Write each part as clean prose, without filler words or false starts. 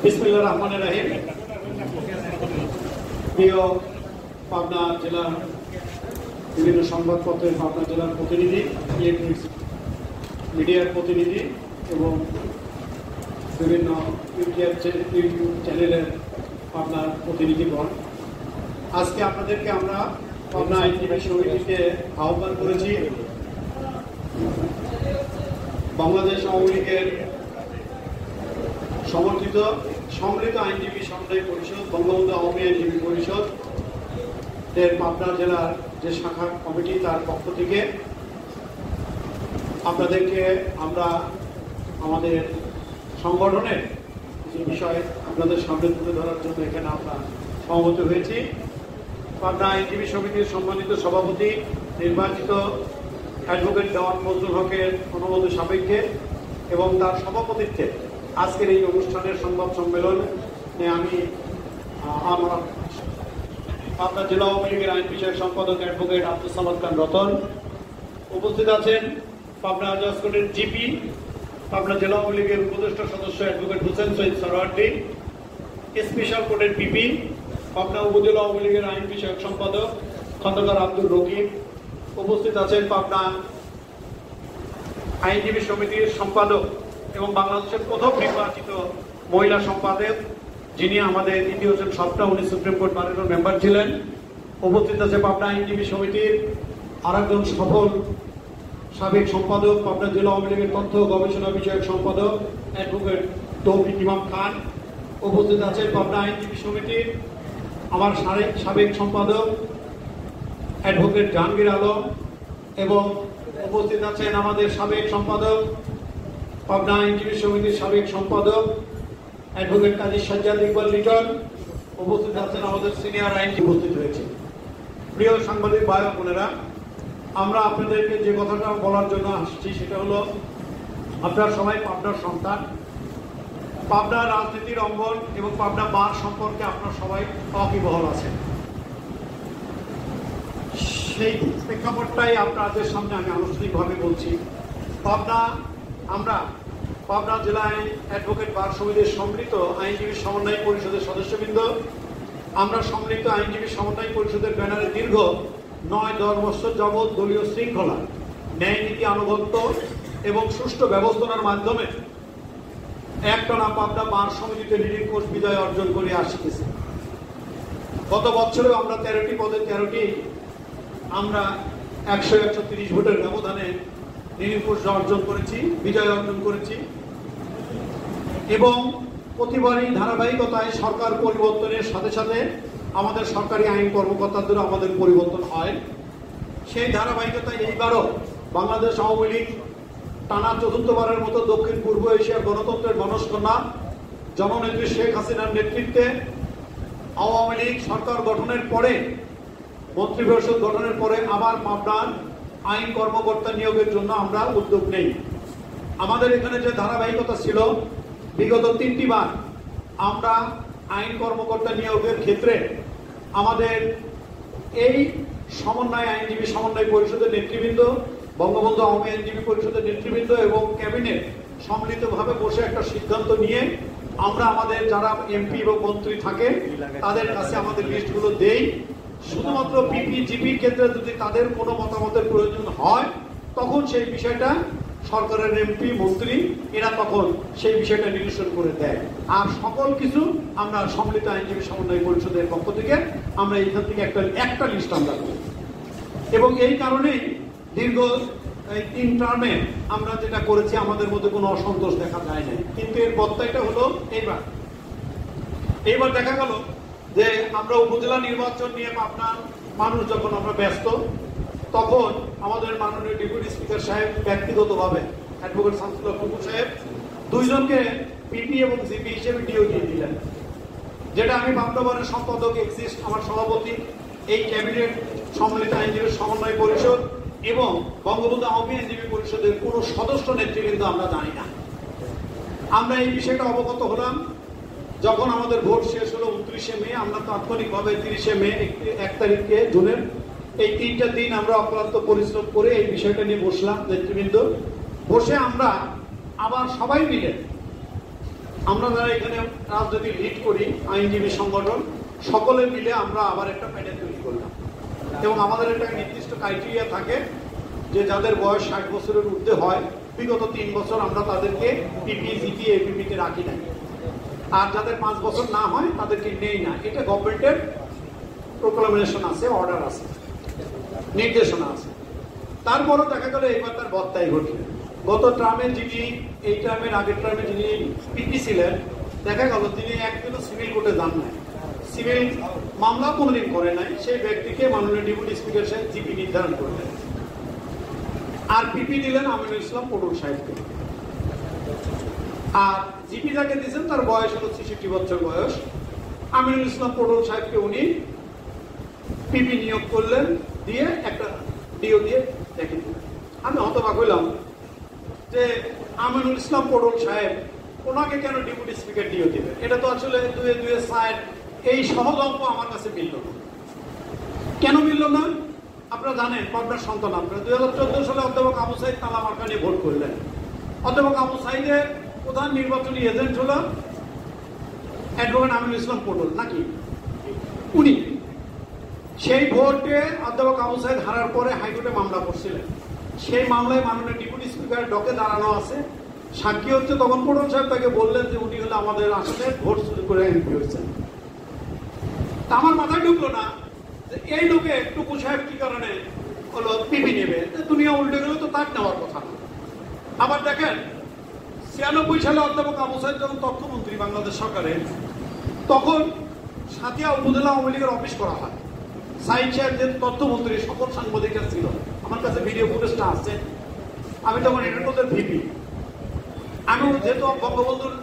বিসমিল্লাহির রহমানির রহিম। প্রিয় পাবনা জেলার বিভিন্ন সংবাদপত্রের পাবনা জেলার প্রতিনিধি, ইলেকট্রনিক্স মিডিয়ার প্রতিনিধি এবং বিভিন্ন ইউটিউব চ্যানেলের পাবনার প্রতিনিধিগণ, আজকে আপনাদেরকে আমরা পাবনা আইনজীবী সমিতিকে আহ্বান করেছি বাংলাদেশ আওয়ামী লীগের সমর্থিত সম্মিলিত আইনজীবী সমন্বয় পরিষদ, বঙ্গবন্ধু আওয়ামী আইনজীবী পরিষদ এর পাবনা জেলার যে শাখা কমিটি, তার পক্ষ থেকে আপনাদেরকে আমরা আমাদের সংগঠনের যে বিষয় আপনাদের সামনে তুলে ধরার জন্য এখানে আমরা সমবেত হয়েছি। পাবনা আইনজীবী সমিতির সম্মানিত সভাপতি নির্বাচিত অ্যাডভোকেট দেওয়ান মজনুর হকের অনুমোদন সাপেক্ষে এবং তার সভাপতিত্বে আজকের এই অনুষ্ঠানের সংবাদ সম্মেলনে আমি আমার পাবনা জেলা আওয়ামী লীগের আইন বিষয়ক সম্পাদক অ্যাডভোকেট আব্দুল সামাদ খান রতন, উপস্থিত আছেন পাবনা জজ কোর্টের জিপি, পাবনা জেলা আওয়ামী লীগের উপদেষ্টা সদস্য অ্যাডভোকেট হোসেন সৈয়দ সরওয়ার্দী, স্পেশাল কোর্টের পিপি, পাবনা উপজেলা আওয়ামী লীগের আইন বিষয়ক সম্পাদক খন্দকার আব্দুল রকিব, উপস্থিত আছেন পাবনা আইনজীবী সমিতির সম্পাদক এবং বাংলাদেশের প্রথম নির্বাচিত মহিলা সম্পাদক যিনি আমাদের ইতি হোসেন সপ্তাহ, উনি সুপ্রিম কোর্ট বারের মেম্বার ছিলেন। উপস্থিত আছে পাবনা আইনজীবী সমিতির আরেকজন সফল সাবেক সম্পাদক, পাবনা জেলা আওয়ামী লীগের তথ্য গবেষণা বিষয়ক সম্পাদক অ্যাডভোকেট তৌফিক ইমাম খান। উপস্থিত আছে পাবনা আইনজীবী সমিতির আমার সাবেক সম্পাদক অ্যাডভোকেট জাহাঙ্গীর আলম এবং উপস্থিত আছেন আমাদের সাবেক সম্পাদক পাবনা আইনজীবী সমিতির সাবেক সম্পাদক অ্যাডভোকেট কাজী সাজ্জাদ ইকবাল লিটন। উপস্থিত আছেন আমাদের সিনিয়র আইনজীবী উপস্থিত হয়েছে। প্রিয় সাংবাদিক ভাই ও বোনেরা, আমরা আপনাদেরকে যে কথাটা বলার জন্য আসছি সেটা হলো, আপনারা সবাই পাবনার সন্তান। পাবনা রাজনীতির অঙ্গন এবং পাবনা বার সম্পর্কে আপনারা সবাই ওয়াকিবহাল আছেন। সেই প্রেক্ষাপটটাই আপনাদের সামনে আমি আনুষ্ঠানিকভাবে বলছি। আমরা পাবনা জেলায় অ্যাডভোকেট বার সমিতির সম্মিলিত আইনজীবী সমন্বয় পরিষদের সদস্যবৃন্দ, আমরা সম্মিলিত আইনজীবী সমন্বয় পরিষদের ব্যানারে দীর্ঘ 9-10 বছর যাবৎ দলীয় শৃঙ্খলা, ন্যায় নীতি আনুগত্য এবং সুষ্ঠু ব্যবস্থার মাধ্যমে একটানা পাবনা বার সমিতিতে নিরঙ্কুশ বিজয় অর্জন করে আসতেছি। গত বছরেও আমরা 13টি পদে 13টি আমরা 100-130 ভোটের ব্যবধানে নিরঙ্কুশ অর্জন করেছি, বিজয় অর্জন করেছি এবং প্রতিবারই ধারাবাহিকতায় সরকার পরিবর্তনের সাথে সাথে আমাদের সরকারি আইন কর্মকর্তাদেরও আমাদের পরিবর্তন হয়। সেই ধারাবাহিকতায় এইবারও বাংলাদেশ আওয়ামী লীগ টানা চতুর্থবারের মতো দক্ষিণ পূর্ব এশিয়ার গণতন্ত্রের মনস্কন্যা জননেত্রী শেখ হাসিনার নেতৃত্বে আওয়ামী লীগ সরকার গঠনের পরে, মন্ত্রিপরিষদ গঠনের পরে আবার পাবনার আইন কর্মকর্তা নিয়োগের জন্য আমরা উদ্যোগ নেই। আমাদের এখানে যে ধারাবাহিকতা ছিল, বিগত 3টি বার আমরা আইন কর্মকর্তা নিয়োগের ক্ষেত্রে আমাদের এই সমন্বয় আইনজীবী সমন্বয় পরিষদের নেতৃবৃন্দ, বঙ্গবন্ধু আওয়ামী আইনজীবী পরিষদের নেতৃবৃন্দ এবং ক্যাবিনেট সম্মিলিতভাবে বসে একটা সিদ্ধান্ত নিয়ে আমরা আমাদের যারা এমপি এবং মন্ত্রী থাকে তাদের কাছে আমাদের লিস্টগুলো দেই। শুধুমাত্র পিপি জিপির ক্ষেত্রে যদি তাদের কোনো মতামতের প্রয়োজন হয় তখন সেই বিষয়টা সরকারের এমপি মন্ত্রী এরা তখন সেই বিষয়টা নিরসন করে দেয়। আর সকল কিছু আমরা সম্মিলিত আইনজীবী সমন্বয় পরিষদের পক্ষ থেকে আমরা এখান থেকে একটা লিস্ট আমরা করি এবং এই কারণেই দীর্ঘ 3 টার্মে আমরা যেটা করেছি আমাদের মধ্যে কোনো অসন্তোষ দেখা যায় না। কিন্তু এর বর্তাইটা হলো এইবার দেখা গেল যে আমরা উপজেলা নির্বাচন নিয়ে আপনার মানুষ যখন আমরা ব্যস্ত, তখন আমাদের মাননীয় ডেপুটি স্পিকার সাহেব ব্যক্তিগতভাবে অ্যাডভোকেট শামসুল্লাহ কুকুর সাহেব 2 জনকে পিপি এবং জিপি হিসেবে ডিও দিয়ে দিলেন, যেটা আমি পাবনাবারের সম্পাদক এক্সিস্ট আমার সভাপতি, এই ক্যাবিনেট সম্মিলিত আইনজীবী সমন্বয় পরিষদ এবং বঙ্গবন্ধু আওয়ামী আইনজীবী পরিষদের কোন সদস্য নেতৃবৃন্দ আমরা জানি না। আমরা এই বিষয়টা অবগত হলাম যখন আমাদের ভোট শেষ হলো 29শে মে। আমরা তাৎক্ষণিকভাবে 30শে মে 1 তারিখে জুনের এই 3টা দিন আমরা অক্লান্ত পরিশ্রম করে এই বিষয়টা নিয়ে বসলাম নেতৃবৃন্দ। বসে আমরা আবার সবাই মিলে, আমরা যারা এখানে রাজনীতি লিড করি, আইনজীবী সংগঠন, সকলে মিলে আমরা আবার একটা প্যানেল তৈরি করলাম। এবং আমাদের একটা নির্দিষ্ট ক্রাইটেরিয়া থাকে যে যাদের বয়স 60 বছরের ঊর্ধ্বে হয়, বিগত 3 বছর আমরা তাদেরকে পিপি, জিপি, এপিপিতে রাখি না। আর যাদের 5 বছর না হয় তাদেরকে নেই না। এটা গভর্নমেন্টের প্রোক্লামেশন আছে, অর্ডার আছে, নির্দেশনা আছে। তারপরও দেখা গেল এবার তার বত্তাই ঘটলেন। গত ট্রামে যিনি, এই ট্রামের আগের ট্রামে যিনি পিপি ছিলেন, দেখা গেল তিনি একদিনও সিভিল কোর্টে যান নাই, সিভিল মামলা কোনোদিন করে নাই। সেই ব্যক্তিকে মাননীয় ডেপুটি স্পিকার সাহেব জিপি নির্ধারণ করলেন, আর পিপি দিলেন আমিনুল ইসলাম পটল সাহেবকে। আর জিপি যাকে দিয়েছেন তার বয়স হলো 66 বছর বয়স। আমিনুল ইসলাম পটল সাহেবকে উনি পিপি নিয়োগ করলেন, দিয়ে একটা ডিও দিয়ে দেখে দিলেন। আমি হতবাক হইলাম যে আমিনুল ইসলাম পটল সাহেব ওনাকে কেন ডেপুটি স্পিকার ডিও দিবেন? এটা তো আসলে দুয়ে দুয়ে সাইড, এই সহজ অঙ্ক আমার কাছে মিলল না। কেন মিলল না? আপনারা জানেন, পাবনার সন্তান আপনারা। 2014 সালে অধ্যাপক আবু সাইদ তালা মার্কা নিয়ে ভোট করলেন। অধ্যাপক আবু সাইদের প্রধান নির্বাচনী এজেন্ট হল অ্যাডভোকেট আমিনুল ইসলাম পটল, নাকি উনি? সেই ভোটে অধ্যাপক আবু সাইদ হারার পরে হাইকোর্টে মামলা করছিলেন। সেই মামলায় মাননীয় ডেপুটি স্পিকার ডকে দাঁড়ানো আছে, সাক্ষী হচ্ছে। তখন পটল সাহেব তাকে বললেন যে উনি হলে আমাদের আসলে ভোট চুরি করে এমপি হয়েছেন। আমার মাথায় ঢুকলো না যে এই লোকে টুকু সাহেব কি কারণে হলো পিপি নেবে, দুনিয়া উল্টে গেলে তো তার নেওয়ার কথা না। আবার দেখেন 96 সালে অধ্যাপক আবু সাইদ যখন তথ্যমন্ত্রী বাংলাদেশ সরকারের, তখন সাথিয়া উপজেলা আওয়ামী লীগের অফিস করা হয়। সাইদ সাহেব যে তথ্যমন্ত্রী, সকল সাংবাদিকের ছিল, আমার কাছে ভিডিও ফুটেজটা আছে। আমি তখন এটার ভিপি। আমি যেহেতু বঙ্গবন্ধুর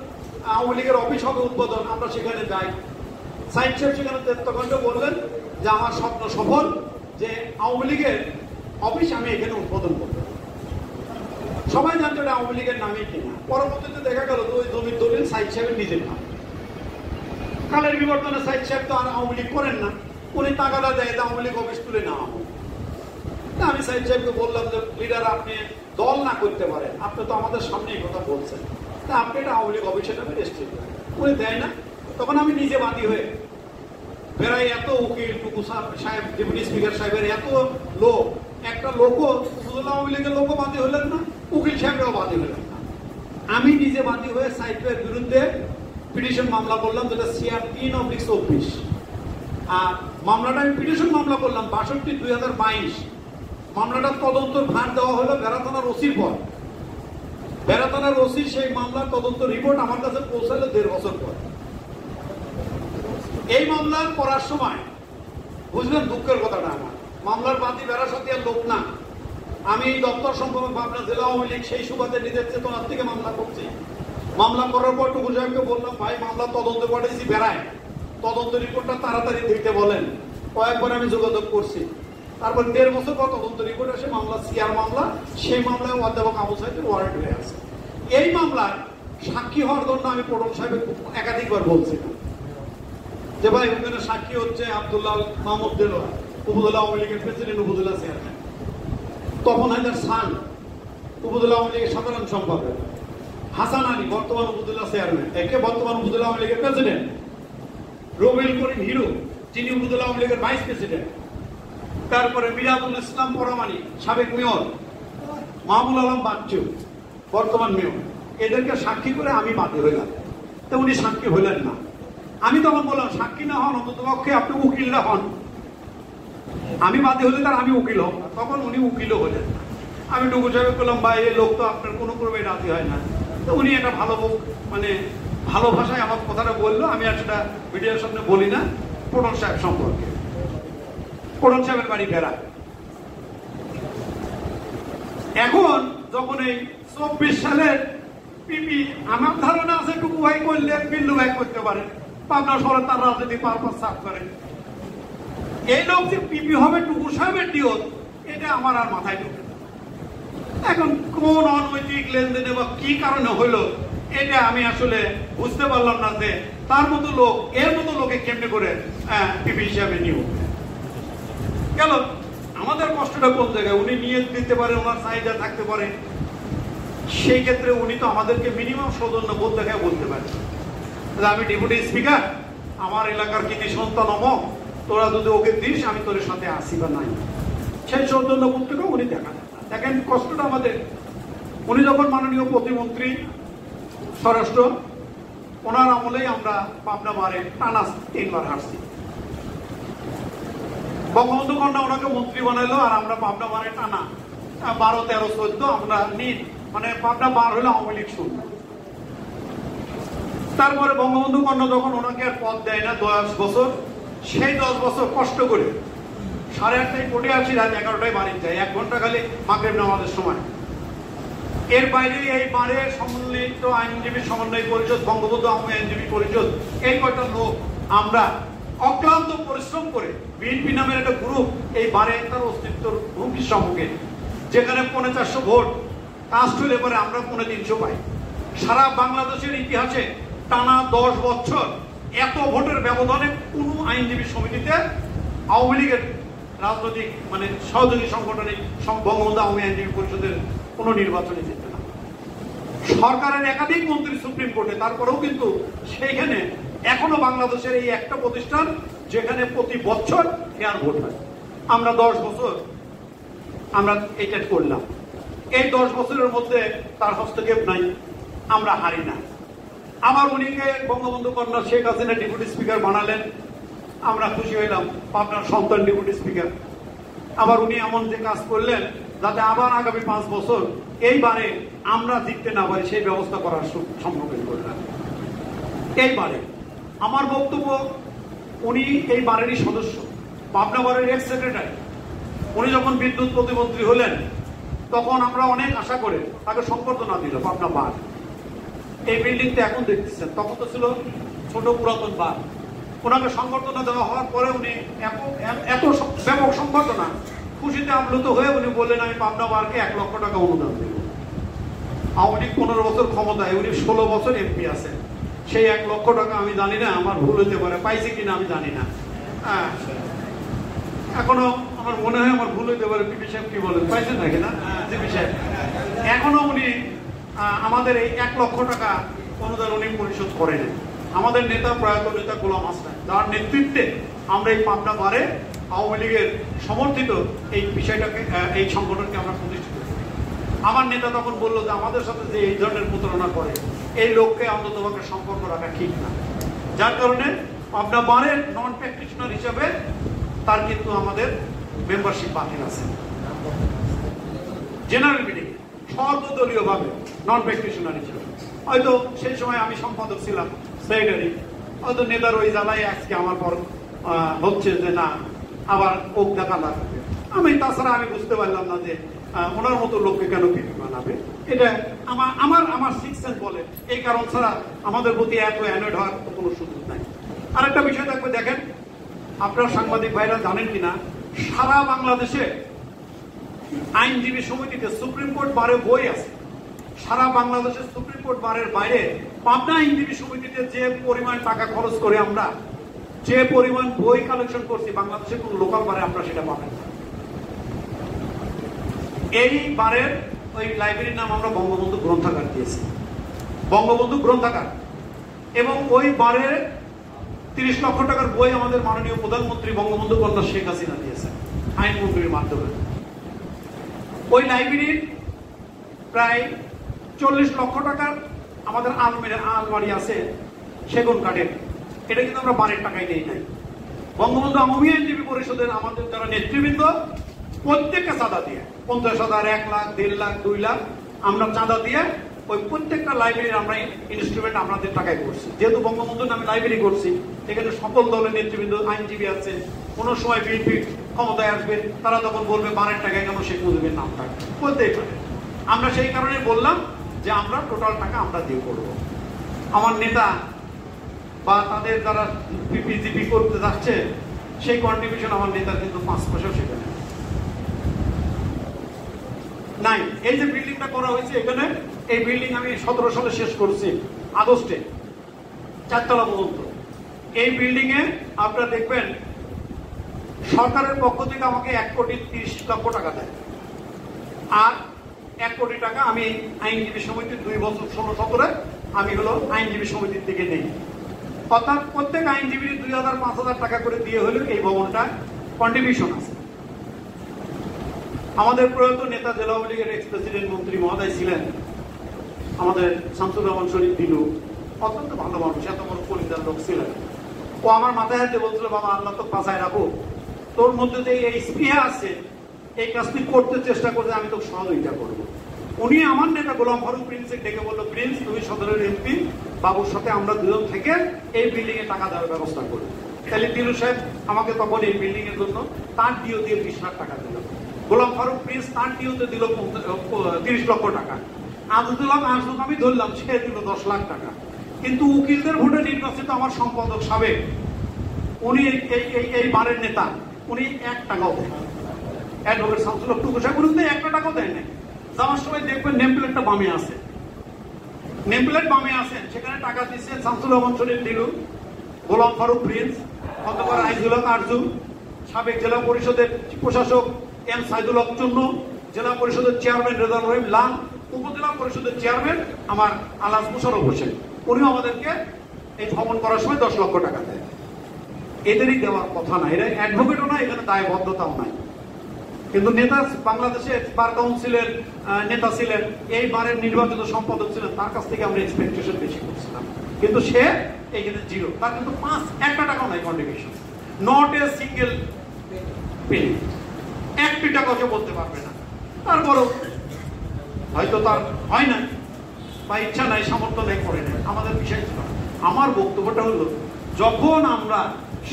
আওয়ামী লীগের অফিস হবে উদ্বোধন, আমরা সেখানে যাই। সাইদ সাহেব সেখানে তখন বললেন যে আমার স্বপ্ন সফল, যে আওয়ামী লীগের অফিস আমি এখানে উদ্বোধন করব। সবাই জানতো এটা আওয়ামী লীগের নামে কিনা। পরবর্তীতে দেখা গেল তো ওই জমির দলিল সাইদ সাহেবের নিজের নাম। কালের বিবর্তনে সাইদ সাহেব তো আর আওয়ামী লীগ করেন না, উনি টাকাটা দেয় আওয়ামী লীগ অফিস তুলে নেওয়া হবে। আমি সাইদ সাহেবকে বললাম যে লিডার, আপনি দল না করতে পারেন, আপনি তো আমাদের সামনে এই কথা বলছেন, তা আপনি এটা আওয়ামী লীগ অফিসের নামে রেজিস্ট্রি করেন। উনি দেয় না। তখন আমি নিজে বাদী হয়ে বেড়াই, এত উকিল, টুকু সাহেব, ডেপুটি স্পিকার সাহেবের এত লোক, একটা লোকও উপজেলা আওয়ামী লীগের লোকও বাদী হলেন না, উকিল সাহেবরাও বাদী হলেন না। আমি নিজে বাদী হয়ে সাইদের বিরুদ্ধে পিটিশন মামলা করলাম, যেটা CR 3/24। আর মামলাটা আমি পিটিশন মামলা করলাম 62/2022। মামলাটার তদন্তর ভার দেওয়া হলো বেড়া থানার ওসির পর। বেড়া থানার ওসি সেই মামলার তদন্ত রিপোর্ট আমার কাছে পৌঁছালো 1.5 বছর পর। এই মামলার করার সময় বুঝলেন দুঃখের কথাটা, আমার মামলার বাদী বেড়া সাথিয়ার লোক না, আমি দপ্তর সম্পাদক পাবনা জেলা আওয়ামী লীগ, সেই সুবাদে নিজের চেতনার থেকে মামলা করছি। মামলা করার পর টুকু সাহেবকে বললাম, ভাই মামলা তদন্ত পাঠিয়েছি বেড়ায়, তদন্ত রিপোর্টটা তাড়াতাড়ি দিতে বলেন। কয়েকবার আমি যোগাযোগ করছি। তারপর 1.5 বছর পর তদন্ত রিপোর্ট আসে, মামলা CR মামলা। সেই মামলায় অধ্যাপক আবু সাইদের ওয়ারেন্ট হয়ে আছে। এই মামলার সাক্ষী হওয়ার জন্য আমি পটল সাহেবের একাধিকবার বলছিলাম যে ভাই ওখানে সাক্ষী হচ্ছে আব্দুল্লাহ মাহমুদ দেলোয়ার, উপজেলা আওয়ামী লীগের প্রেসিডেন্ট, উপজেলা চেয়ারম্যান। তপন হায়দার সান, উপজেলা আওয়ামী লীগের সাধারণ সম্পাদক। হাসান আলী, বর্তমান উপজেলা চেয়ারম্যান, একে বর্তমান উপজেলা আওয়ামী লীগের প্রেসিডেন্ট। রবিউল করিম হিরু, যিনি উপজেলা আওয়ামী লীগের ভাইস প্রেসিডেন্ট। তারপরে মিরাজুল ইসলাম পরামানি, সাবেক মেয়র। মাহমুদ আলম বাচ্চু, বর্তমান মেয়র। এদেরকে সাক্ষী করে আমি বাদী হইলাম, তো উনি সাক্ষী হইলেন না। আমি তখন বললাম, সাক্ষী না হন অন্তত পক্ষে আপনি উকিল না হন। আমি বাদী হলে তার আমি উকিল হব না। তখন উনি উকিলও হলেন। আমি টুকু সাহেব বললাম, ভাই এই লোক তো আপনার কোনো ক্রমে রাজি হয় না। তো উনি একটা ভালো মানে ভালো ভাষায় আমার কথাটা বললো। আমি আর সেটা মিডিয়ার সামনে বলি না। পটল সাহেব সম্পর্কে, পটল সাহেবের বাড়ি বেড়া। এখন যখন এই 24 সালের পিপি, আমার ধারণা আছে টুকু ভাই করলে বিল্লু ভাই করতে পারে, পাবনা শহরে তার রাজনীতি পারপাস সাফ করে। এই লোক যে পিপি হবে টুকু সাহেবের ডিও, এটা আমার আর মাথায় ঢোকে না। এখন কোন অনৈতিক লেনদেনে বা কি কারণে হইলো এটা আমি আসলে বুঝতে পারলাম না, যে তার মতো লোক এর মতো লোকে কেমনে করে পিপি হিসাবে নিয়োগ গেল। আমাদের কষ্টটা কোন জায়গায়? উনি নিয়োগ দিতে পারে, ওনার চাহিদা থাকতে পারে, সেই ক্ষেত্রে উনি তো আমাদেরকে মিনিমাম সৌজন্য বোধ দেখায় বলতে পারে আমি ডেপুটি স্পিকার, আমার এলাকার কৃতি সন্তান অমক, তোরা যদি ওকে দিস আমি তোর সাথে আসি বা নাই, সেই সৌজন্য বোধটাকে উনি দেখান। দেখেন কষ্টটা আমাদের। উনি যখন মাননীয় প্রতিমন্ত্রী স্বরাষ্ট্র, ওনার আমলেই আমরা পাবনা বারে টানা 3 বার হারছি। বঙ্গবন্ধু কন্যা ওনাকে মন্ত্রী বানাইলো, আর আমরা পাবনা বারে টানা 12, 13, 14 আমরা নিন, মানে পাবনা বার হলে আওয়ামী লীগ শুরু। তারপরে বঙ্গবন্ধু কন্যা যখন ওনাকে আর পদ দেয় না 10 বছর, সেই 10 বছর কষ্ট করে 8:30টায় কোর্টে আসি, রাত 11টায় বাড়ি যায়, 1 ঘন্টা খালি মাগরিব নামাজের সময়। এর বাইরে এই বারে সম্মিলিত আইনজীবী সমন্বয় পরিষদ, বঙ্গবন্ধু আওয়ামী আইনজীবী পরিষদ, এই কয়টা লোক আমরা অক্লান্ত পরিশ্রম করে বিএনপি নামের একটা গ্রুপ এই বারে তার অস্তিত্বর হুমকির সম্মুখীন, যেখানে 450 ভোট কাস্ট হলে পরে আমরা 350 পাই। সারা বাংলাদেশের ইতিহাসে টানা 10 বছর এত ভোটের ব্যবধানে কোন আইনজীবী সমিতিতে আওয়ামী লীগের রাজনৈতিক মানে সহযোগী সংগঠনে বঙ্গবন্ধু আওয়ামী আইনজীবী পরিষদের কোন নির্বাচনে যেতে না। সরকারের একাধিক মন্ত্রী সুপ্রিম কোর্টে, তারপরেও কিন্তু সেইখানে এখনো বাংলাদেশের এই একটা প্রতিষ্ঠান যেখানে প্রতি বছর ফেয়ার ভোট হয়। আমরা 10 বছর আমরা এটা করলাম। এই 10 বছরের মধ্যে তার হস্তক্ষেপ নাই, আমরা হারি না। আবার উনিকে বঙ্গবন্ধু কন্যা শেখ হাসিনা ডেপুটি স্পিকার বানালেন, আমরা খুশি হইলাম, আপনার সন্তান ডেপুটি স্পিকার। আবার উনি এমন যে কাজ করলেন যাতে আবার আগামী 5 বছর এইবারে আমরা জিততে না পারি, সেই ব্যবস্থা করার সম্মুখীন করলেন। এইবারে আমার বক্তব্য, উনি এই বারেরই সদস্য, পাবনা বারের এক্স সেক্রেটারি। উনি যখন বিদ্যুৎ প্রতিমন্ত্রী হলেন তখন আমরা অনেক আশা করে তাকে সংবর্ধনা দিল পাবনা বার। এই বিল্ডিংটা এখন দেখতেছেন, তখন তো ছিল ছোট পুরাতন বার। ওনাকে সংবর্ধনা দেওয়া হওয়ার পরে উনি এত ব্যাপক সংবর্ধনা, খুশিতে আপ্লুত হয়ে উনি বললেন আমি পাবনা বারকে 1 লক্ষ টাকা অনুদান দেব। আওয়ামী লীগ 15 বছর ক্ষমতায়, উনি 16 বছর এমপি আছেন। সেই 1 লক্ষ টাকা আমি জানি না, আমার ভুল হতে পারে, পাইছে কিনা আমি জানি না। এখনো আমার মনে হয় আমার ভুল হতে পারে। পিপি সাহেব কি বলেন, পাইছেন নাকি না? পিপি সাহেব এখনো উনি আমাদের এই 1 লক্ষ টাকা অনুদান উনি পরিশোধ করেন। আমাদের নেতা প্রয়াত নেতা গোলাম হাসান, যার নেতৃত্বে আমরা এই পাবনা বারে আওয়ামী লীগের সমর্থিত এই বিষয়টাকে, এই সংগঠনকে আমরা প্রতিষ্ঠিত করি। আমার নেতা তখন বললো যে আমাদের সাথে যে এই ধরনের প্রতারণা করে এই লোককে অন্তত সম্পর্ক রাখা ঠিক না। যার কারণে পাবনা বারের নন প্র্যাকটিশনার হিসাবে তার কিন্তু আমাদের মেম্বারশিপ বাতিল আছে। জেনারেল মিটিং সর্বদলীয় ভাবে নন প্র্যাকটিশনার হিসাবে, হয়তো সেই সময় আমি সম্পাদক ছিলাম, সেক্রেটারি, হয়তো নেতার ওই জ্বালায় আজকে আমার পর হচ্ছে যে না আবার ওক দেখা লাগবে। তাছাড়া আমি বুঝতে পারলাম না যে ওনার মতো লোককে কেন পিপি বানাবে। এটা আমার সিক্স সেন্স বলে, এই কারণ ছাড়া আমাদের প্রতি এত অ্যানয়েড হওয়ার কোনো সুযোগ নাই। আরেকটা বিষয় থাকবে, দেখেন আপনার সাংবাদিক ভাইরা জানেন কিনা, সারা বাংলাদেশে আইনজীবী সমিতিতে সুপ্রিম কোর্ট বারে বই আছে। সারা বাংলাদেশের সুপ্রিম কোর্ট বারের বাইরে পাবনা আইনজীবী সমিতিতে যে পরিমাণ টাকা খরচ করে আমরা যে পরিমাণ বই কালেকশন করছি, বাংলাদেশের কোন লোকাল বারে আমরা সেটা পাবেন না। এই বারের ওই লাইব্রেরির নাম আমরা বঙ্গবন্ধু গ্রন্থাগার দিয়েছি, বঙ্গবন্ধু গ্রন্থাগার। এবং ওই বারে 30 লক্ষ টাকার বই আমাদের মাননীয় প্রধানমন্ত্রী বঙ্গবন্ধু কন্যা শেখ হাসিনা দিয়েছেন আইনমন্ত্রীর মাধ্যমে। ওই লাইব্রেরির প্রায় 40 লক্ষ টাকার আমাদের আলমারি আছে সেগুন কাঠের, এটা কিন্তু আমরা বারের টাকায় নেই নাই। বঙ্গবন্ধু আওয়ামী আইনজীবী পরিষদের আমাদের যারা নেতৃবৃন্দ প্রত্যেককে চাঁদা দিয়ে 50,000, 1 লাখ, 1.5 লাখ, 2 লাখ আমরা চাঁদা দিয়ে ওই প্রত্যেকটা লাইব্রেরি আমরা ইনস্ট্রুমেন্ট আমাদের টাকায় করছি। যেহেতু বঙ্গবন্ধুর নামে লাইব্রেরি করছি, এখানে সকল দলের নেতৃবৃন্দ আইনজীবী আছে। কোন সময় বিএনপি ক্ষমতায় আসবে, তারা তখন বলবে বারের টাকায় কেন শেখ মুজিবের নাম থাকবে, বলতেই পারে। আমরা সেই কারণে বললাম যে আমরা টোটাল টাকা আমরা দিয়ে করবো। আমার নেতা বা তাদের যারা পিপিজিপি করতে যাচ্ছে সেই কন্ট্রিবিউশন আমার নেতার কিন্তু 5 পয়সাও সেখানে। নাই। এই যে বিল্ডিংটা করা হয়েছে এখানে, এই বিল্ডিং আমি 17 সালে শেষ করছি আগস্টে, 4 তলা পর্যন্ত। এই বিল্ডিং এ আপনারা দেখবেন সরকারের পক্ষ থেকে আমাকে 1,30,00,000 টাকা দেয়, আর 1 কোটি টাকা আমি আইনজীবী সমিতির 2 বছর 16-17 আমি হলো আইনজীবী সমিতির থেকে নেই। অর্থাৎ প্রত্যেক আইনজীবীর 2,000-5,000 টাকা করে দিয়ে হলেও এই ভবনটা কন্ট্রিবিউশন আছে। আমাদের প্রয়াত নেতা জেলা আওয়ামী লীগের এক্স প্রেসিডেন্ট মন্ত্রী মহোদয় ছিলেন আমাদের শামসুর রহমান শরীফ দিলু, অত্যন্ত ভালো মানুষ, এত বড় পরিবার লোক ছিলেন। ও আমার মাথায় হাতে বলছিল, বাবা আল্লাহ তো বাঁচায় রাখো, তোর মধ্যে যে এই স্পৃহা আছে, এই কাজটি করতে চেষ্টা করতে আমি তো সহযোগিতা করবো। উনি আমার নেতা গোলাম ফারুক প্রিন্সকে ডেকে বললো, প্রিন্স তুমি সদরের এমপি, বাবুর সাথে আমরা দুজন থেকে এই বিল্ডিং এ টাকা দেওয়ার ব্যবস্থা করি। তাহলে দিলু সাহেব আমাকে তখন এই বিল্ডিং এর জন্য তার ডিও দিয়ে 20 লাখ টাকা দিল। গোলাম ফারুক প্রিন্স তার ডিওতে দিল 30 লক্ষ টাকা। আবদুল্লাহ আহমদ আমি ধরলাম, সে দিল 10 লাখ টাকা। কিন্তু উকিলদের ভোটে নির্বাচিত আমার সম্পাদক সাবেক, উনি এই বারের নেতা, উনি 1 টাকাও দেন। অ্যাডভোকেট শামসুল হক টুকু সাহেব উনি 1 টাকাও দেয় না। যাওয়ার সময় দেখবেন নেমপ্লেটটা বামে আছে, নেমপ্লেট বামে আছেন, সেখানে টাকা দিচ্ছে শামসুর রহমান শরীফ দিলু, গোলাম ফারুক প্রিন্স, অতঃপর আইজুল হক আরজু, সাবেক জেলা পরিষদের প্রশাসক এম সাইদুল হক চুন্নু, জেলা পরিষদের চেয়ারম্যান রেজাউল রহিম লাল, উপজেলা পরিষদের চেয়ারম্যান আমার আলাস মুশারফ হোসেন, উনিও আমাদেরকে এই ভবন করার সময় 10 লক্ষ টাকা দেয়। এদেরই দেওয়ার কথা না, এরা অ্যাডভোকেটও না, এখানে দায়বদ্ধতাও নাই। কিন্তু নেতা বাংলাদেশের বার কাউন্সিলের নেতা ছিলেন, এই বারের নির্বাচিত সম্পাদক ছিলেন, তার কাছ থেকে আমরা এক্সপেকটেশন বেশি করছিলাম। কিন্তু সে এখানে জিরো, তার কিন্তু 1 টাকাও নাই contribution, not a single Penney, 1 টাকাও সে বলতে পারবে না। তারপরও হয়তো তার হয় না বা ইচ্ছা নাই, সামর্থ্য নেই, করে নেয়, আমাদের বিষয় ছিল। আমার বক্তব্যটা হলো, যখন আমরা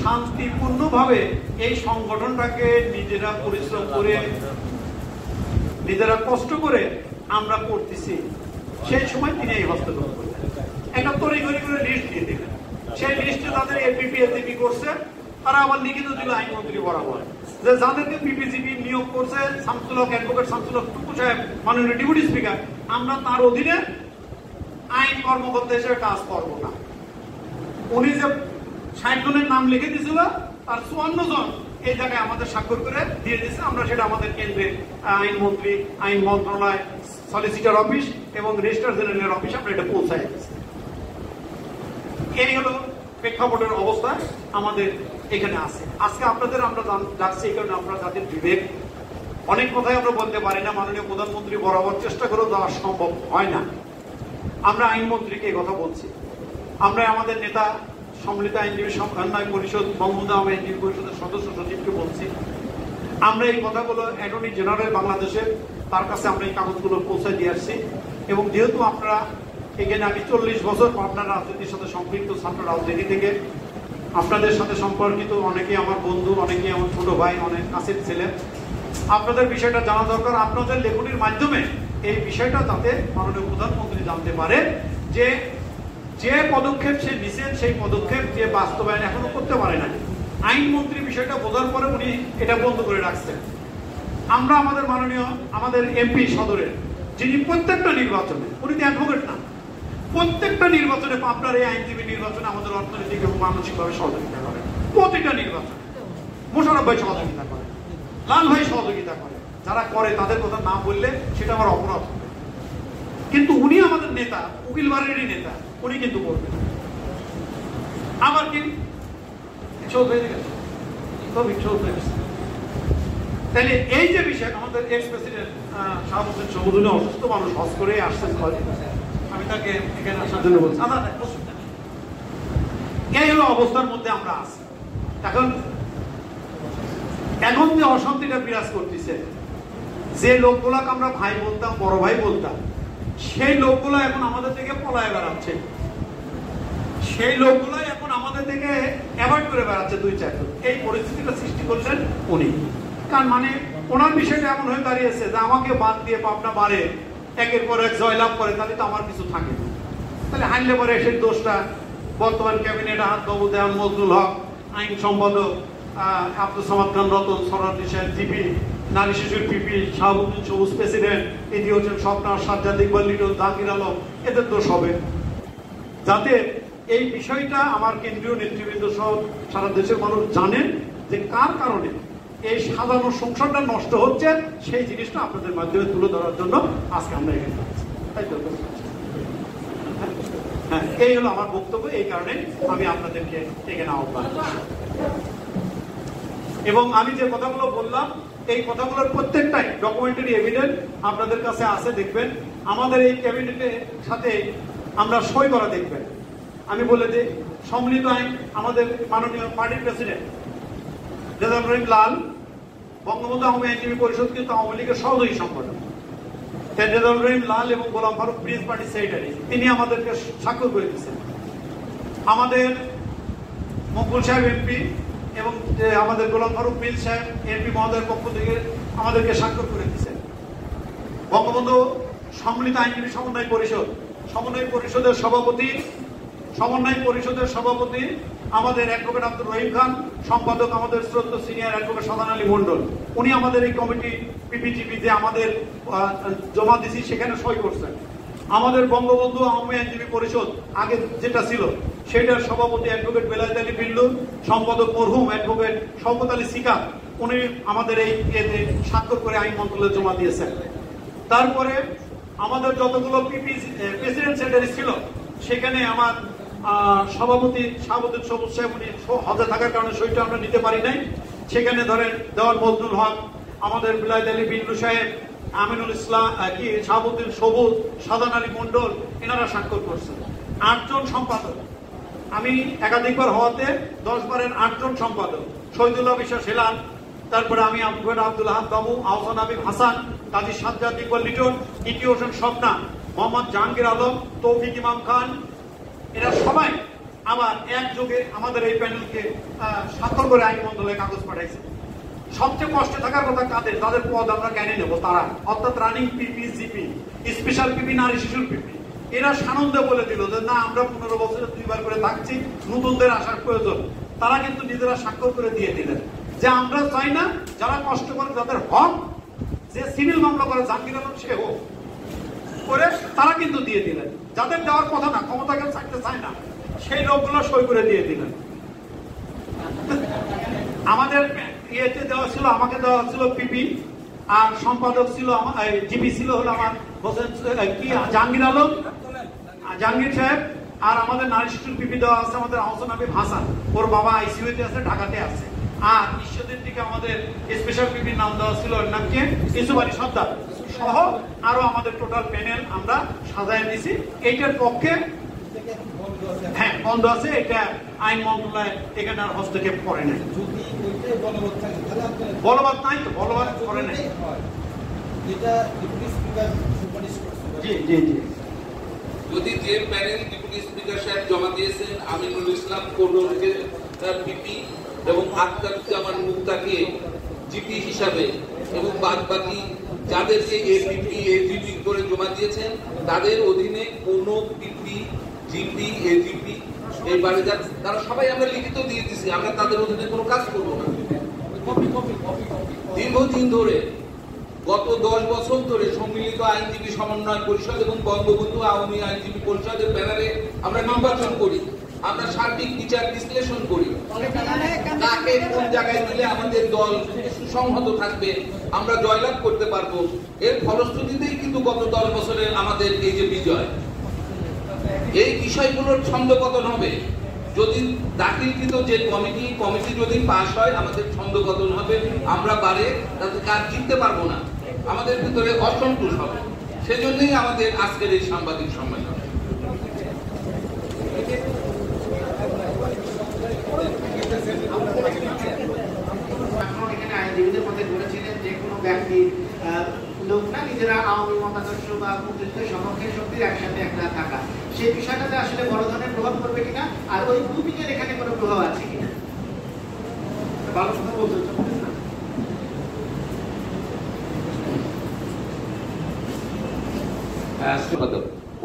শান্তিপূর্ণভাবে এই সংগঠনটাকে নিজেরা পরিশ্রম করে, নিজেরা কষ্ট করে আমরা করতেছি, সেই সময় তিনি এই হস্তক্ষেপ করলেন, একটা তড়িঘড়ি করে লিস্ট দিয়ে দিলেন। সেই লিস্টে তাদের এপিপি এসিপি করছে, তারা আবার লিখিত দিল আইনমন্ত্রী বরাবর, যে যাদেরকে পিপিজিপি নিয়োগ করছে শামসুল হক, অ্যাডভোকেট শামসুল হক টুকু সাহেব, মাননীয় ডেপুটি স্পিকার, আমরা তার অধীনে আইন কর্মকর্তা হিসেবে কাজ করবো না। উনি যে 60 জনের নাম লিখে দিয়েছিল, তার 54 জন এই জায়গায় আমাদের স্বাক্ষর করে দিয়ে দিয়েছে। আমরা সেটা আমাদের কেন্দ্রের আইনমন্ত্রী, আইন মন্ত্রণালয়, সলিসিটর অফিস এবং রেজিস্ট্রার জেনারেলের অফিসে আমরা এটা পৌঁছাই দিচ্ছি। এই হলো প্রেক্ষাপটের অবস্থা আমাদের এখানে আছে। আজকে আপনাদের আমরা যাচ্ছি এই কারণে, আমরা যাদের বিবেক, অনেক কথাই আমরা বলতে পারি না, মাননীয় প্রধানমন্ত্রী বরাবর চেষ্টা করেও দেওয়া সম্ভব হয় না। আমরা আইনমন্ত্রীকে এই কথা বলছি, আমরা আমাদের নেতা সম্মিলিত আইনজীবী সমন্বয় পরিষদ বঙ্গবন্ধু আইনজীবী পরিষদের সদস্য সচিবকে বলছি, আমরা এই কথাগুলো অ্যাটর্নি জেনারেল বাংলাদেশের, তার কাছে আমরা এই কাগজগুলো পৌঁছে দিয়ে আসছি। এবং যেহেতু আপনারা এখানে, আমি 40 বছর পাবনার রাজনীতির সাথে সম্পৃক্ত, ছাত্র রাজনীতি থেকে আপনাদের সাথে সম্পর্কিত, অনেকে আমার বন্ধু, অনেকে আমার ছোট ভাই, অনেক কাছের ছেলে, আপনাদের বিষয়টা জানা দরকার। আপনাদের লেখনির মাধ্যমে এই বিষয়টা যাতে মাননীয় প্রধানমন্ত্রী জানতে পারে যে যে পদক্ষেপ সে নিছেন, সেই পদক্ষেপ যে বাস্তবায়ন এখনো করতে পারে না। আইনমন্ত্রী বিষয়টা বোঝার পরে উনি এটা বন্ধ করে রাখছেন। আমরা আমাদের মাননীয়, আমাদের এমপি সদরের, যিনি প্রত্যেকটা নির্বাচনে, উনি তো অ্যাডভোকেট না, প্রত্যেকটা নির্বাচনে, আপনার এই আইনজীবী নির্বাচনে আমাদের অর্থনৈতিক এবং মানসিকভাবে সহযোগিতা করেন। প্রতিটা নির্বাচনে মোশারফ ভাই সহযোগিতা করেন, লাল ভাই সহযোগিতা করে, যারা করে তাদের কথা না বললে সেটা আমার অপরাধ হবে। কিন্তু উনি আমাদের নেতা, উকিল বাড়িরই নেতা, উনি কিন্তু করবেন। আবার কি তাহলে এই যে বিষয়, আমাদের এক্স প্রেসিডেন্ট শাহাবুদ্দিন চৌধুরী অসুস্থ মানুষ, হজ করে আসছেন, আমি তাকে এখানে আসার জন্য বলছি। এই হলো অবস্থার মধ্যে আমরা আছি। এখন যে অশান্তিটা বিরাজ করতেছে, যে লোকগুলাকে আমরা ভাই বলতাম, বড় ভাই বলতাম, সেই লোকগুলো এখন আমাদের থেকে পলায় বেড়াচ্ছে, সেই লোকগুলো এখন আমাদের থেকে অ্যাভয়েড করে বেড়াচ্ছে 2-4 জন। এই পরিস্থিতিটা সৃষ্টি করলেন উনি। কারণ মানে ওনার বিষয়টা এমন হয়ে দাঁড়িয়েছে যে আমাকে বাদ দিয়ে পাবনা বাড়ে একের পর এক জয়লাভ করে, তাহলে তো আমার কিছু থাকে না। তাহলে হাইলে পরে সেই দোষটা বর্তমান ক্যাবিনেট হাত বাবু দেওয়ান, মজরুল হক, আইন সম্পাদক আব্দুল সামাদ খান রতন, সরার জিপি, নারী শিশুর পিপি, শাহাবুদ্দিন সবুজ প্রেসিডেন্ট, এটি হচ্ছেন স্বপ্নার, সাজ্জাদ, ইকবাল লিটন, জাহাঙ্গীর আলম, এদের দোষ হবে। যাতে এই বিষয়টা আমার কেন্দ্রীয় নেতৃবৃন্দ সহ সারা দেশের মানুষ জানেন যে কার কারণে এই সাজানো সংসারটা নষ্ট হচ্ছে, সেই জিনিসটা আপনাদের মাধ্যমে তুলে ধরার জন্য আজকে আমরা এখানে আছি। তাই তো? হ্যাঁ, এই হলো আমার বক্তব্য। এই কারণে আমি আপনাদেরকে এখানে আহ্বান করছি। এবং আমি যে কথাগুলো বললাম, এই কথাগুলোর প্রত্যেকটাই ডকুমেন্টারি এভিডেন্স আপনাদের কাছে আছে, দেখবেন। আমাদের এই ক্যাবিনেটের সাথে আমরা সই করা দেখবেন। আমি বলে দিই, সম্মিলিত আইন, আমাদের মাননীয় পার্টির প্রেসিডেন্ট রেজাউল করিম লাল, বঙ্গবন্ধু আওয়ামী আইনজীবী পরিষদ কিন্তু আওয়ামী লীগের সহযোগী সংগঠন। রেজাউল করিম লাল এবং গোলাম ফারুক ব্রিজ পার্টির সেক্রেটারি, তিনি আমাদেরকে স্বাক্ষর করে দিচ্ছেন। আমাদের মকবুল সাহেব এমপি এবং আমাদের গোলাম ফারুক ব্রিজ সাহেব এমপি মহোদয়ের পক্ষ থেকে আমাদেরকে স্বাক্ষর করে দিচ্ছেন। বঙ্গবন্ধু সম্মিলিত আইনজীবী সমন্বয় পরিষদের সভাপতি আমাদের অ্যাডভোকেট আব্দুর রহিম খান, সম্পাদক আমাদের শ্রদ্ধেয় সিনিয়র অ্যাডভোকেট সাদান আলী মন্ডল। উনি আমাদের এই কমিটি পিপিজিপি যে আমাদের জমা দিছি সেখানে সই করছেন। আমাদের বঙ্গবন্ধু আওয়ামী আইনজীবী পরিষদ আগে যেটা ছিল সেটার সভাপতি অ্যাডভোকেট বেলায়েত আলী বিল্লু, সম্পাদক মরহুম অ্যাডভোকেট শওকত আলী সিকা, উনি আমাদের এই ইয়েতে স্বাক্ষর করে আইন মন্ত্রণালয়ে জমা দিয়েছেন। তারপরে আমাদের যতগুলো প্রেসিডেন্ট সেক্রেটারি ছিল সেখানে আমার সভাপতি শাহাবুদ্দিন সবুজ সাহেব, উনি হজে থাকার কারণে সইটা আমরা নিতে পারি নাই। সেখানে ধরেন দেওয়ান মজনুল হক, আমাদের বেলায়েত আলী বিল্লু সাহেব, আমিনুল ইসলাম, শাহাবুদ্দিন সবুজ, সাদান আলী মন্ডল, এনারা স্বাক্ষর করছেন। 8 জন সম্পাদক, আমি একাধিকবার হওয়াতে 10 বারের 8 জন সম্পাদক, শহীদুল্লাহ বিশ্বাস হেলাল, তারপরে আমি আব্দুল আহাদ বাবু, আহসান হাবিব হাসান, কাজী সাজ্জাদ, ইকবাল লিটন, ইতি হোসেন স্বপ্না, মোহাম্মদ জাহাঙ্গীর আলম, তৌফিক ইমাম খান, এরা সবাই আবার একযোগে আমাদের এই প্যানেলকে স্বাক্ষর করে আইন মন্ত্রণালয়ে কাগজ পাঠাইছে। সবচেয়ে কষ্টে থাকার কথা কাদের, তাদের পদ আমরা জ্ঞানে নেব, তারা অর্থাৎ রানিং পিপি, জিপি, স্পেশাল পিপি, নারী শিশুর পিপি। এরা সানন্দে বলে দিল যে না, আমরা 15 বছরে 2 বার করে থাকছি, নতুনদের আসার প্রয়োজন। তারা কিন্তু নিজেরা স্বাক্ষর করে দিয়ে দিলেন যে আমরা চাই না যারা কষ্ট করে, যাদের হক, যে সিভিল মামলা করে জাহাঙ্গীর আলম সে হোক করে, তারা কিন্তু দিয়ে দিলেন। যাদের দেওয়ার কথা না, ক্ষমতা কেউ থাকতে চায় না, সেই লোকগুলো সই করে দিয়ে দিলেন। আমাদের ইয়েতে দেওয়া ছিল, আমাকে দেওয়া ছিল পিপি, আর সম্পাদক ছিল জিপি ছিল হলো আমার হোসেন জাহাঙ্গীর আলম, জাহাঙ্গীর সাহেব। আর আমাদের নারী শিশুর পিপি দেওয়া আছে আমাদের আহসান হাবিব হাসান, ওর বাবা আইসিইউতে আছে, ঢাকাতে আছে। আর ঈশ্বরের দিকে আমাদের স্পেশাল পিপির নাম দেওয়া ছিল, ওর নাম কি, ইসুফ আলী সর্দার সহ আরো আমাদের টোটাল প্যানেল আমরা সাজায় দিছি। এইটার পক্ষে হ্যাঁ বন্ধ আছে, এটা আইন মন্ত্রণালয় এখানে আর হস্তক্ষেপ করে নাই। বলবৎ নাই তো, বলবৎ করে নাই। জি জি জি, যদি যে প্যানেল ডেপুটি স্পিকার সাহেব জমা দিয়েছেন, আমিনুল ইসলাম কোডরকে তার পিপি এবং আক্তারুজ্জামান মুক্তাকে জিপি হিসাবে এবং বাদ বাকি যাদেরকে এপিপি এজিপি করে জমা দিয়েছেন তাদের অধীনে কোন পিপি, জিপি, এজিপি এবারে তারা সবাই আমরা লিখিত দিয়ে দিছি, আমরা তাদের অধীনে কোনো কাজ করব না। দীর্ঘদিন ধরে, গত 10 বছর ধরে সম্মিলিত আইনজীবী সমন্বয় পরিষদ এবং বঙ্গবন্ধু আওয়ামী আইনজীবী পরিষদের ব্যানারে আমরা নির্বাচন করি, আমরা সার্বিক বিচার বিশ্লেষণ করি, কাকে কোন জায়গায় দিলে আমাদের দল সুসংহত থাকবে, আমরা জয়লাভ করতে পারবো। এর ফলশ্রুতিতেই কিন্তু গত 10 বছরের আমাদের এই যে বিজয়। এই বিষয়গুলোর ছন্দপতন হবে যদি দাখিলকৃত যে কমিটি যদি পাশ হয়, আমাদের ছন্দপতন হবে, আমরা পারে তাতে কাজ জিততে পারবো না, আমাদের ভিতরে অসন্তোষ হবে। সেজন্যই আমাদের আজকের এই সাংবাদিক সম্মেলন। এখানে আইনজীবীদের মধ্যে বলেছিলেন যে কোনো ব্যক্তি লোক না, নিজেরা আওয়ামী মতাদর্শ বা মুক্তিযুদ্ধের সপক্ষে শক্তির একসাথে একটা থাকা, সেই বিষয়টাতে আসলে বড় ধরনের প্রভাব পড়বে কিনা, আর ওই গ্রুপিং এর এখানে কোনো প্রভাব আছে কিনা? ভালো কথা বলতে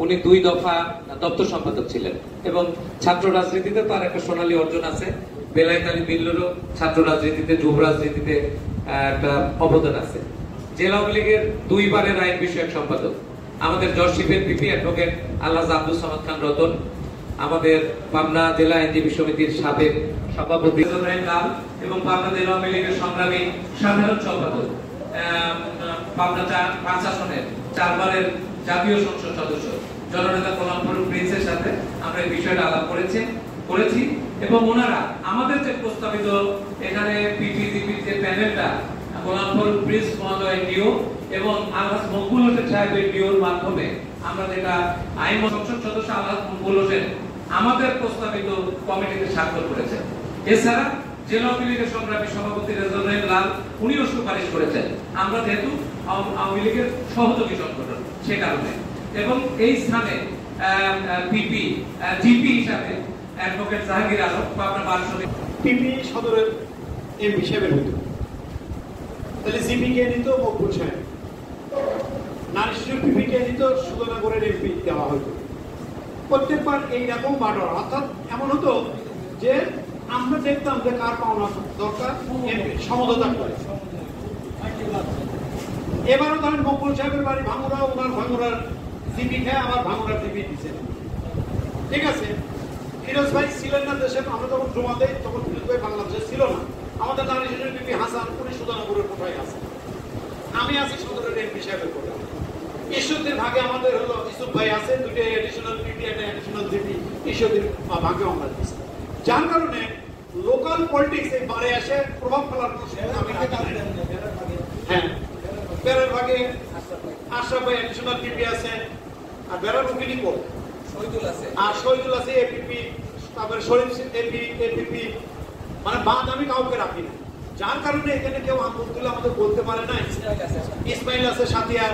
উনি 2 দফা দপ্তর সম্পাদক ছিলেন এবং ছাত্র রাজনীতিতে তার একটা সোনালী অর্জন আছে। বেলায়েত আলী বিল্লুরও ছাত্র রাজনীতিতে, যুব রাজনীতিতে একটা অবদান আছে। জেলা আওয়ামী লীগের 2 বারের আইন বিষয়ক সম্পাদক, আমাদের জর্শিপের পিপি অ্যাডভোকেট আল্লাহ আব্দুল সামাদ খান রতন, আমাদের পাবনা জেলা আইনজীবী সমিতির সাবেক সভাপতি লাল এবং পাবনা জেলা আওয়ামী লীগের সংগ্রামী সাধারণ সম্পাদক, পাবনা 5 আসনের 4 বারের জাতীয় সংসদ সদস্য জননেতা গোলাম ফারুক প্রিন্সের সাথে আমরা এই বিষয়টা আলাপ করেছি এবং ওনারা আমাদের যে প্রস্তাবিত এখানে পিপিজিপির যে প্যানেলটা গোলাম ফারুক প্রিন্স মহোদয় নিয়োগ এবং আলহাজ মকবুল হোসেন সাহেবের নিয়োগের মাধ্যমে আমরা যেটা আইন সংসদ সদস্য আলহাজ মকবুল হোসেন আমাদের প্রস্তাবিত কমিটিতে স্বাক্ষর করেছেন। এছাড়া জেলা আওয়ামী লীগের সংগ্রামী সভাপতি রেজাউল লাল উনিও সুপারিশ করেছেন, আমরা যেহেতু আওয়ামী লীগের সহযোগী সংগঠন সে কারণে। এবং এই স্থানে জিপি হিসাবে অ্যাডভোকেট জাহাঙ্গীর আলম পাবনা বার সমিতি পিপি সদরের এমপি সাহেবের হতো, তাহলে জিপি কে নিত মকবুল সাহেব, নারী শিশু পিপি কে নিত সুধনগরের এমপি দেওয়া হতো। প্রত্যেকবার এইরকম বাড়ার অর্থাৎ এমন হতো যে আমরা দেখতাম যে কার পাওনা দরকার এমপি সমঝোতা করে। এবারও ধরেন মকবুল সাহেবের বাড়ি ভাঙুরা, ওনার ভাঙুরার জিপি খেয়ে আবার ভাঙুরার জিপি দিচ্ছে, ঠিক আছে। ফিরোজ ভাই ছিলেন না দেশে, আমরা যখন জমা দেই তখন ফিরোজ ভাই বাংলাদেশে ছিল না। আমাদের নারী শিশুর বিপি হাসান উনি সুধনগরের কোথায় আছে, আমি আছি সদরের এমপি সাহেবের কোথায়। ঈশ্বরদের ভাগে আমাদের হলো ইসুফ ভাই আছে, 2টা এডিশনাল পিপি, একটা এডিশনাল জিপি ঈশ্বরদের ভাগে আমরা দিচ্ছি। যার কারণে লোকাল পলিটিক্স এই বারে এসে প্রভাব ফেলার কোনো সুযোগ আমি হ্যাঁ বেড়ার ভাগে আশরাফ ভাই এডিশনাল পিপি আছে, আর বেড়ার উকিলি কোর্ট আর শহীদুল আছে এপিপি, তারপরে শরীফ এপিপি, মানে বাদ আমি কাউকে রাখি না। যার কারণে এখানে কেউ আন্দোলন তুলে আমাদের বলতে পারে না। ইসমাইল আছে সাথিয়ার,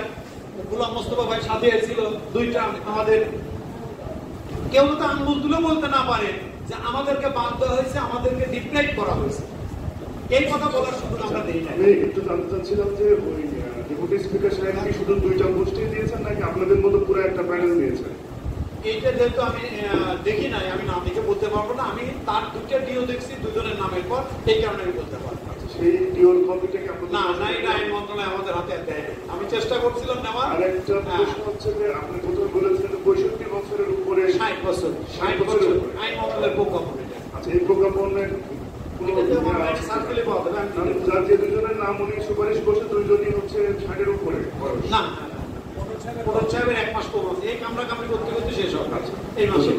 গোলাম মোস্তফা ভাই সাথিয়ার ছিল, 2টা আমাদের। কেউ তো আন্দোলন তুলে বলতে না পারে যে আমাদেরকে বাদ দেওয়া হয়েছে, আমাদেরকে ডিপ্রাইভ করা হয়েছে, এই কথা বলার সুযোগ আমরা দিই না। আমি একটু জানতে চাচ্ছিলাম যে ওই ডেপুটি স্পিকার সাহেব কি শুধু 2টা গোষ্ঠী দিয়েছেন নাকি আপনাদের মতো পুরো একটা প্যানেল দিয়েছেন? এইটা যেহেতু আমি দেখি নাই, আমি নাম দেখে বলতে পারবো না। আমি তার 2টা ডিও দেখছি, 2জনের নামের পর, এই কারণে আমি বলতে পারবো। সেই ডিওর কপিটাকে না না, এটা আইন মন্ত্রণালয় আমাদের হাতে দেয়। আমি চেষ্টা করছিলাম নেওয়ার। আরেকটা প্রশ্ন হচ্ছে যে আপনি প্রথমে বলেছিলেন 65 বছরের উপরে 60 বছর আইন মন্ত্রণালয়ের প্রজ্ঞাপন। আচ্ছা, এই প্রজ্ঞাপনের সার্কেলে পাওয়া যাবে। যার যে 2জনের নাম উনি সুপারিশ করছে 2জনই হচ্ছে 60-এর উপরে। না, প্রধান সাহেবের 1 মাস কম আছে, এই কামড়াকামড়ি করতে করতে শেষ হবে এই মাসে।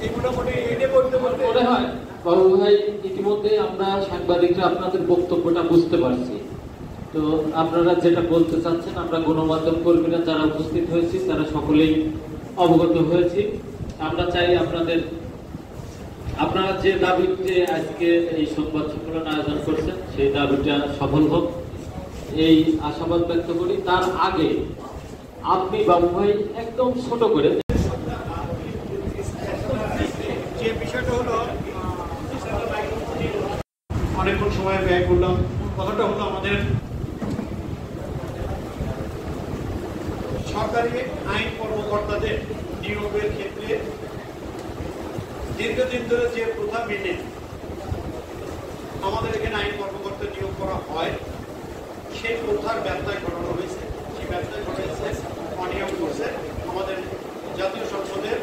এই মোটামুটি এটা করতে করতে মনে হয় বাবু ভাই, ইতিমধ্যে আমরা সাংবাদিকরা আপনাদের বক্তব্যটা বুঝতে পারছি। তো আপনারা যেটা বলতে চাচ্ছেন, আমরা গণমাধ্যম কর্মীরা যারা উপস্থিত হয়েছি তারা সকলেই অবগত হয়েছি। আমরা চাই আপনারা যে দাবিতে আজকে এই সংবাদ সম্মেলন আয়োজন করছেন সেই দাবিটা সফল হোক, এই আশাবাদ ব্যক্ত করি। তার আগে আপনি বাবু ভাই একদম ছোট করে যে বিষয়টা হলো, অনেকক্ষণ সময় ব্যয় করলাম। কথাটা হলো আমাদের সরকারি আইন কর্মকর্তাদের নিয়োগের ক্ষেত্রে দীর্ঘদিন ধরে যে প্রথা মেনে আমাদের এখানে আইন কর্মকর্তা নিয়োগ করা হয়, সেই প্রথার ব্যত্যয় ঘটানো হয়েছে। সেই ব্যত্যয় ঘটেছে, অনিয়ম করছে আমাদের জাতীয় সংসদের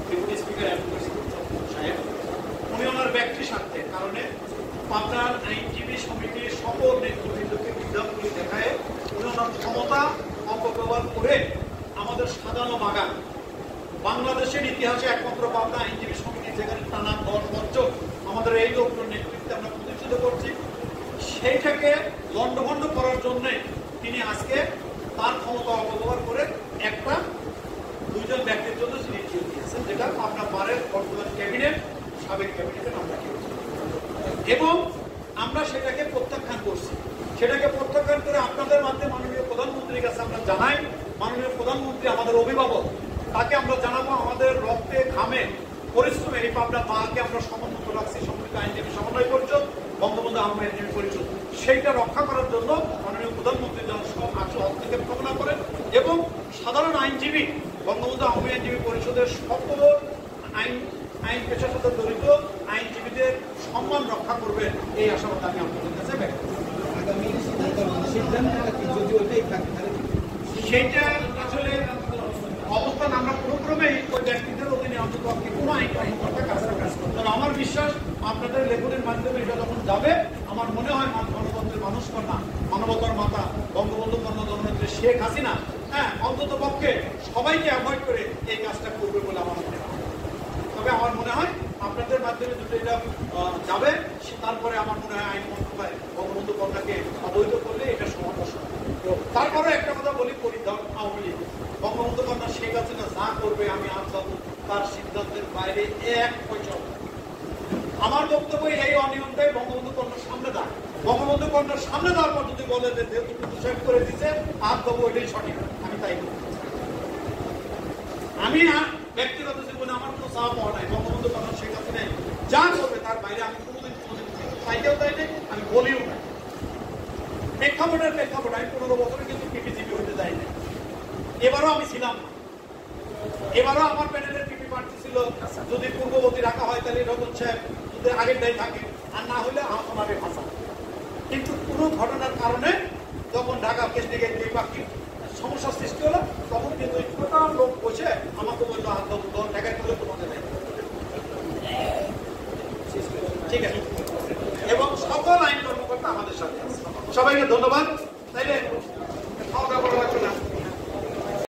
ডেপুটি স্পিকার অ্যাডভোকেট সাহেব। উনি ওনার ব্যক্তি স্বার্থের কারণে পাবনার আইনজীবী সমিতির সকল নেতৃবৃন্দকে বিধানগুলি দেখায় উনি ওনার ক্ষমতা অপব্যবহার করে আমাদের সাজানো বাগান, বাংলাদেশের ইতিহাসে একমাত্র পাবনা আইনজীবী সমিতি যেখানে টানা 10 বছর আমাদের এই লোকগুলোর নেতৃত্বে আমরা প্রতিষ্ঠিত করছি, সেইটাকে লন্ডভন্ড করার জন্য তিনি আজকে তার ক্ষমতা অপব্যবহার করে 2জন ব্যক্তির জন্য তিনি নিয়োগ দিয়েছেন, যেটা পাবনা বারের বর্তমান ক্যাবিনেট, সাবেক ক্যাবিনেটের আমরা এবং আমরা সেটাকে প্রত্যাখ্যান করছি। সেটাকে প্রত্যাখ্যান করে আপনাদের মাধ্যমে মাননীয় প্রধানমন্ত্রীর কাছে আমরা জানাই। মাননীয় প্রধানমন্ত্রী আমাদের অভিভাবক, তাকে আমরা জানাবো আমাদের রক্তে ঘামে পরিশ্রমে এই পাবনা বাকে আমরা সমুন্নত রাখছি সম্মিলিত আইনজীবী সমন্বয় পরিষদ, বঙ্গবন্ধু আহমেদ আইনজীবী পরিষদ। সেইটা রক্ষা করার জন্য মাননীয় প্রধানমন্ত্রী যেন হস্তক্ষেপ কামনা করেন এবং সাধারণ আইনজীবী বঙ্গবন্ধু আহমেদ আইনজীবী পরিষদের সকল আইন পেশার সাথে জড়িত আইনজীবীদের সম্মান রক্ষা করবেন, এই আশাবাদ আমি আপনাদের কাছে সেইটা আসলে অবস্থান আমরা পুরোক্রমেই ওই ব্যক্তিদের অধীনে অন্তত কোনো আইন কর্মকর্তা কাজ করে। তবে আমার বিশ্বাস আপনাদের লেখনের মাধ্যমে এটা যখন যাবে, আমার মনে হয় গণতন্ত্রের মানুষ কন্যা, মানবতার মাতা বঙ্গবন্ধু কন্যা জননেত্রী শেখ হাসিনা, হ্যাঁ, অন্তত পক্ষে সবাইকে অ্যাভয়েড করে এই কাজটা করবে বলে আমার মনে হয়। তবে আমার মনে হয় আপনাদের মাধ্যমে যদি এটা যাবে, তারপরে আমার মনে হয় আইন মন্ত্রণালয় বঙ্গবন্ধু কন্যাকে অবৈধ করলে এটা সমাধান। তারপরে একটা কথা বলি, পরিধর আওয়ামী লীগ বঙ্গবন্ধু কন্যা শেখ হাসিনা যা করবে আমি আজ যাবো তার সিদ্ধান্তের বাইরে এক পয়সা। আমার বক্তব্য এই অনিয়মটাই বঙ্গবন্ধু কন্যার সামনে দাঁড়। বঙ্গবন্ধু কন্যার সামনে দেওয়ার পর যদি বলে যে যেহেতু প্রতিষেধ করে দিচ্ছে আর দেবো, এটাই সঠিক, আমি তাই বলি। আমি ব্যক্তিগত জীবনে আমার কোনো চাওয়া পাওয়া নাই, বঙ্গবন্ধু কন্যা শেখ হাসিনা যা করবে তার বাইরে আমি কোনোদিন চাইতেও তাই নেই, আমি বলিও না। প্রেক্ষাপটের প্রেক্ষাপট, আমি 15 বছরে কিন্তু পিপিজিপি হতে যাই না। এবারও আমি ছিলাম না, এবারও আমার প্যানেলের পিপি প্রার্থী ছিল। যদি পূর্ববর্তী রাখা হয় তাহলে রতন সাহেব যদি আগের দায় থাকে, আর না হলে আমাকে ভাষা। কিন্তু কোনো ঘটনার কারণে যখন ঢাকা কেন্দ্রিক দ্বিপাক্ষিক সমস্যা সৃষ্টি হলো, তখন কিন্তু টোটাল লোক বসে আমাকে বললো দল ঢাকায় তুলে তোমাদের নেই। ঠিক আছে, এবং সকল আইন কর্মকর্তা আমাদের সাথে আছে। সবাইকে ধন্যবাদ।